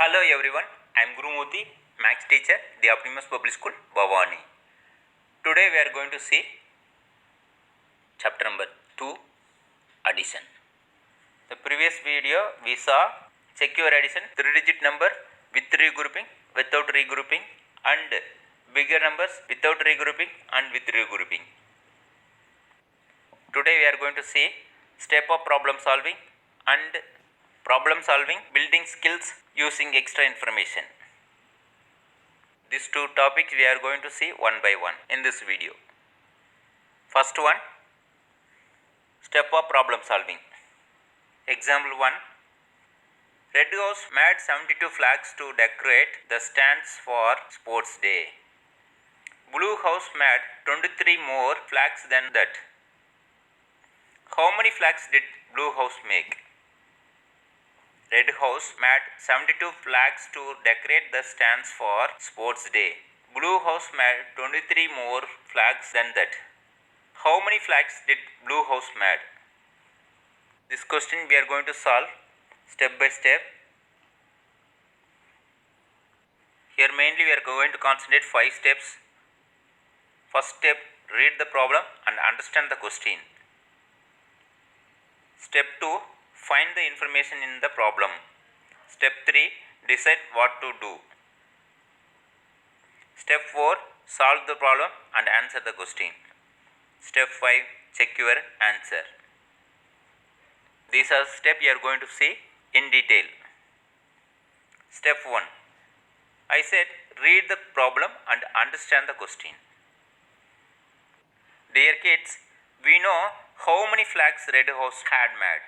Hello everyone, I am Guru Murthy, Maths teacher, the Optimus Public School, Bhavani. Today we are going to see chapter number 2, addition. The previous video we saw check your addition, 3-digit number with regrouping, without regrouping, and bigger numbers without regrouping and with regrouping. Today we are going to see step of problem solving and problem solving building skills using extra information. These two topics we are going to see one by one in this video. First one, step of problem solving. Example 1. Red House made 72 flags to decorate the stands for Sports Day. Blue House made 23 more flags than that. How many flags did Blue House make? Red House made 72 flags to decorate the stands for Sports Day. Blue House made 23 more flags than that. How many flags did Blue House made? This question we are going to solve step by step. Here mainly we are going to concentrate 5 steps. First step, read the problem and understand the question. Step 2, find the information in the problem. Step 3, decide what to do. Step 4, solve the problem and answer the question. Step 5, check your answer. These are steps you are going to see in detail. Step 1, I said read the problem and understand the question. Dear kids, we know how many flags Red House had made.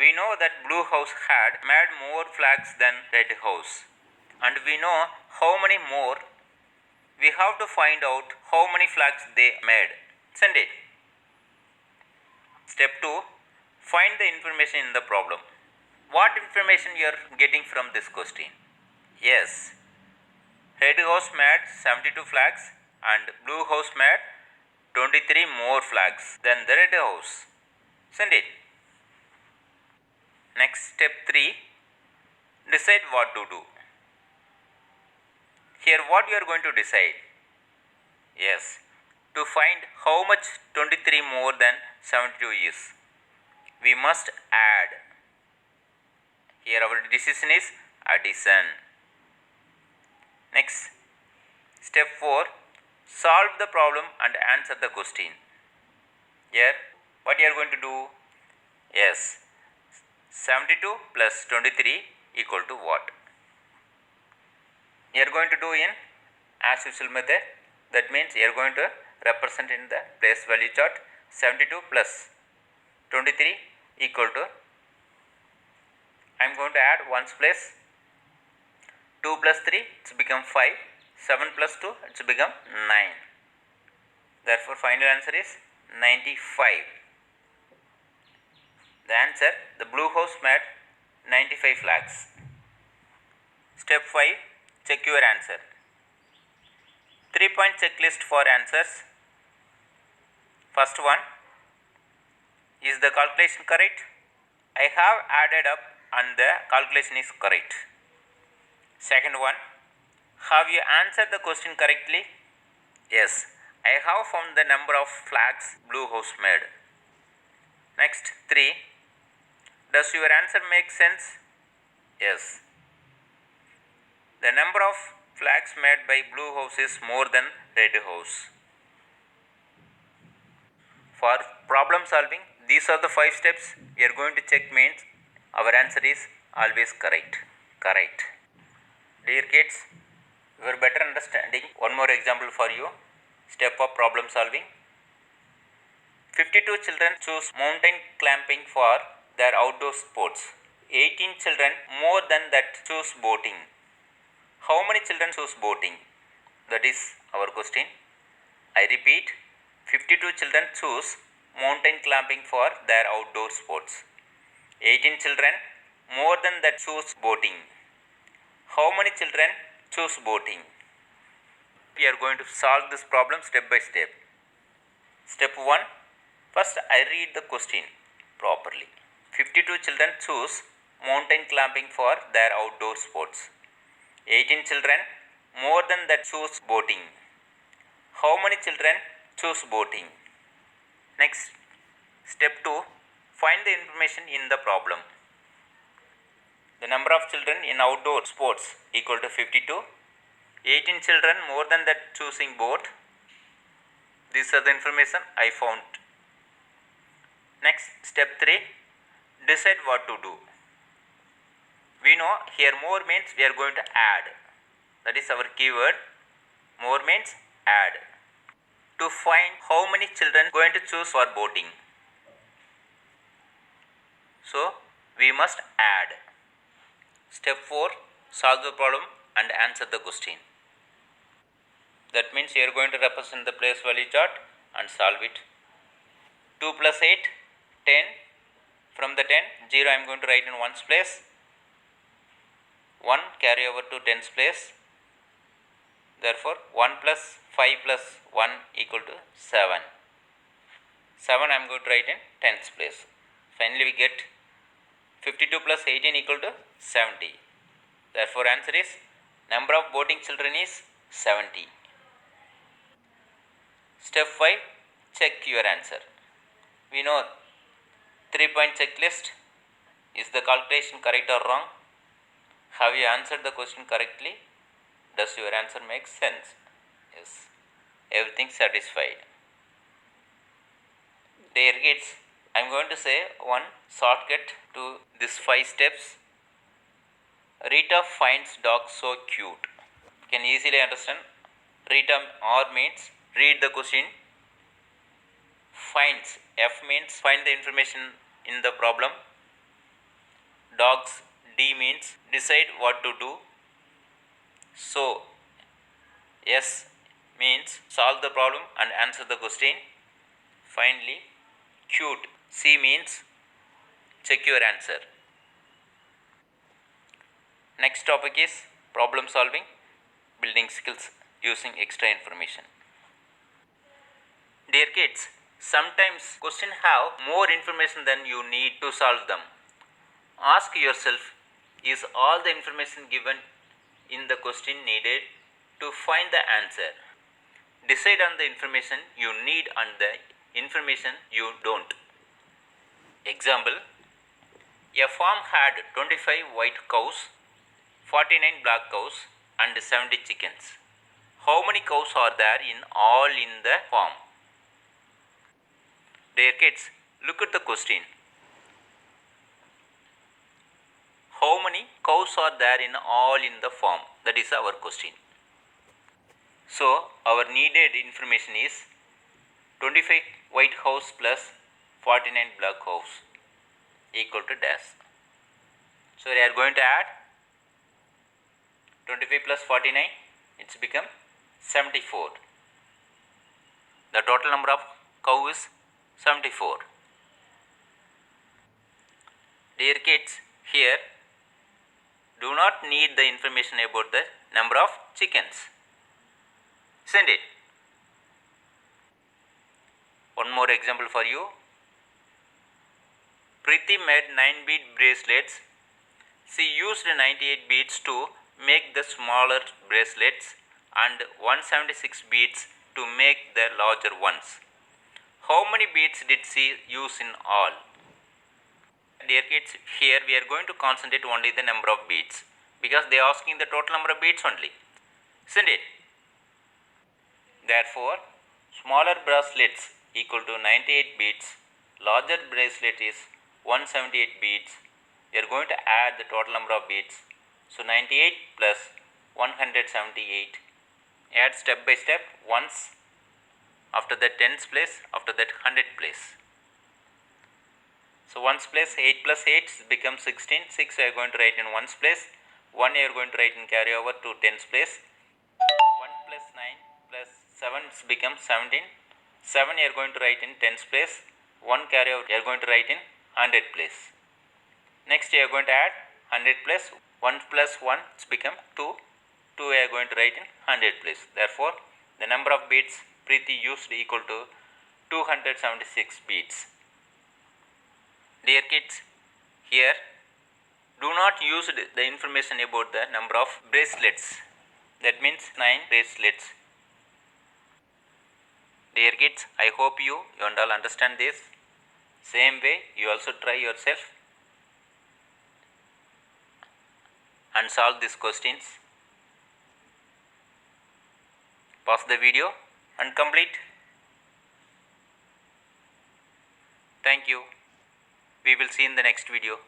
We know that Blue House had made more flags than Red House. And we know how many more. We have to find out how many flags they made. Send it. Step 2. Find the information in the problem. What information you are getting from this question? Yes. Red House made 72 flags and Blue House made 23 more flags than the Red House. Send it. Next, step 3. Decide what to do. Here what you are going to decide? Yes, to find how much 23 more than 72 is, we must add. Here our decision is addition. Next, step 4. Solve the problem and answer the question. Here what you are going to do? Yes, 72 plus 23 equal to what? You are going to do in as usual method. That means you are going to represent in the place value chart 72 plus 23 equal to, I am going to add ones place, 2 plus 3 it's become 5, 7 plus 2 it's become 9. Therefore final answer is 95. The answer, the Blue House made 95 flags. Step 5, check your answer. 3-point checklist for answers. First one, is the calculation correct? I have added up and the calculation is correct. Second one, have you answered the question correctly? Yes, I have found the number of flags Blue House made. Next, 3. Does your answer make sense? Yes. The number of flags made by Blue House is more than Red House. For problem solving, these are the 5 steps we are going to check, means our answer is always correct. Correct. Dear kids, for better understanding, one more example for you. Step of problem solving. 52 children choose mountain climbing for their outdoor sports. 18 children more than that choose boating. How many children choose boating? That is our question. I repeat, 52 children choose mountain climbing for their outdoor sports. 18 children more than that choose boating. How many children choose boating? We are going to solve this problem step by step. Step 1. First I read the question properly. 52 children choose mountain climbing for their outdoor sports. 18 children, more than that, choose boating. How many children choose boating? Next, step 2, find the information in the problem. The number of children in outdoor sports equal to 52. 18 children, more than that, choosing boat. These are the information I found. Next, step 3, decide what to do. We know here more means we are going to add. That is our keyword. More means add. To find how many children going to choose for boating. So we must add. Step 4, solve the problem and answer the question. That means you are going to represent the place value chart and solve it. 2 plus 8, 10. From the 10, 0 I am going to write in 1's place. 1 carry over to 10's place. Therefore, 1 plus 5 plus 1 equal to 7. 7 I am going to write in 10's place. Finally, we get 52 plus 18 equal to 70. Therefore, answer is number of boating children is 70. Step 5, check your answer. We know 3-point checklist. Is the calculation correct or wrong? Have you answered the question correctly? Does your answer make sense? Yes. Everything satisfied. Dear kids, I am going to say one shortcut to these 5 steps. Rita finds dog so cute. You can easily understand. Rita R means read the question. Finds, F means find the information in the problem. Dogs, D means decide what to do. So, S means solve the problem and answer the question. Finally, cute, C means check your answer. Next topic is problem solving, building skills using extra information. Dear kids, sometimes questions have more information than you need to solve them. Ask yourself, is all the information given in the question needed to find the answer? Decide on the information you need and the information you don't. Example, a farm had 25 white cows, 49 black cows and 70 chickens. How many cows are there all in the farm? Dear kids, look at the question. How many cows are there all in the farm? That is our question. So, our needed information is 25 white cows plus 49 black cows equal to dash. So, we are going to add 25 plus 49, it's become 74. The total number of cow is 74. Dear kids, here do not need the information about the number of chickens, isn't it? One more example for you. Preeti made 9 bead bracelets. She used 98 beads to make the smaller bracelets and 176 beads to make the larger ones. How many beads did she use in all? Dear kids, here we are going to concentrate only the number of beads because they are asking the total number of beads only, isn't it? Therefore, smaller bracelets equal to 98 beads, larger bracelet is 178 beads. We are going to add the total number of beads. So 98 plus 178. Add step by step once, after that 10's place, after that 100 place. So 1's place, 8 plus 8 becomes 16. 6 we are going to write in 1's place. 1 we are going to write in carry over to 10's place. 1 plus 9 plus 7 becomes 17. 7 we are going to write in 10's place. 1 carry over we are going to write in 100 place. Next we are going to add 100 plus 1 plus 1 it's become 2. 2 we are going to write in 100 place. Therefore, the number of beads Preeti used equal to 276 beads. Dear kids, here Do not use the information about the number of bracelets. That means 9 bracelets. Dear kids, I hope you and all understand this. Same way, you also try yourself and solve these questions. Pause the video and complete. Thank you. We will see in the next video.